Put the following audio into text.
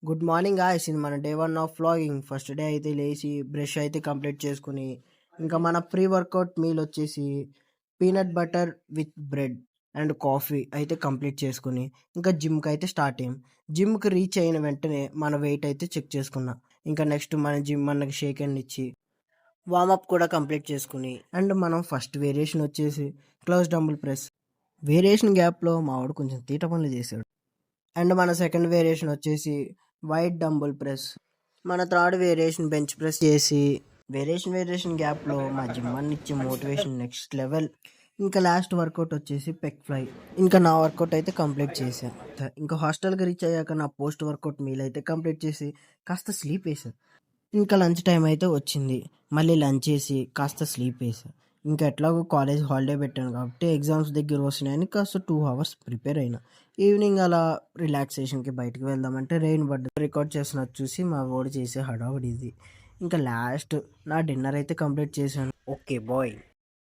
Good morning guys. ఇది మన day 1 of vlogging. First day అయితే లేచి బ్రష్ అయితే కంప్లీట్ చేసుకుని ఇంకా మన ప్రీ వర్కౌట్ మీల్ వచ్చేసి peanut butter with bread and coffee అయితే కంప్లీట్ చేసుకుని ఇంకా జిమ్కి అయితే స్టార్ట్ అయ్యాం. జిమ్కి రీచ్ అయిన వెంటనే మన వెయిట్ అయితే చెక్ చేసుకున్నా. ఇంకా నెక్స్ట్ మన జిమ్ మనకి షేక్ హ్యాండ్ ఇచ్చి వార్మప్ కూడా కంప్లీట్ చేసుకుని అండ్ మనం ఫస్ట్ వేరియేషన్ వచ్చేసి క్లోజ్ డంబుల్ ప్రెస్. వేరియేషన్ గ్యాప్లో మావాడు కొంచెం తీట పనులు చేశాడు. అండ్ మన సెకండ్ వేరియేషన్ వచ్చేసి వైట్ డంబుల్ ప్రెస్. మన థర్డ్ వేరియేషన్ బెంచ్ ప్రెస్ చేసి వేరియేషన్ గ్యాప్లో మా జిమ్ అన్ని ఇచ్చే మోటివేషన్ నెక్స్ట్ లెవెల్. ఇంకా లాస్ట్ వర్కౌట్ వచ్చేసి పెక్ ఫ్లై. ఇంకా నా వర్కౌట్ అయితే కంప్లీట్ చేశాను. ఇంకా హాస్టల్కి రీచ్ అయ్యాక నా పోస్ట్ వర్కౌట్ మీల్ అయితే కంప్లీట్ చేసి కాస్త స్లీప్ వేసాను. ఇంకా లంచ్ టైం అయితే వచ్చింది. మళ్ళీ లంచ్ చేసి కాస్త స్లీప్ వేసాను. ఇంకా ఎట్లాగో కాలేజ్ హాలిడే పెట్టాను కాబట్టి ఎగ్జామ్స్ దగ్గర వస్తున్నాయని కాస్త 2 hours ప్రిపేర్ అయినా. ఈవినింగ్ అలా రిలాక్సేషన్కి బయటకు వెళ్దామంటే రెయిన్ పడ్డది. రికార్డ్ చేస్తున్నది చూసి మా వాడు చేసే హడావుడి ఇది. ఇంకా లాస్ట్ నా డిన్నర్ అయితే కంప్లీట్ చేశాను. Okay bye.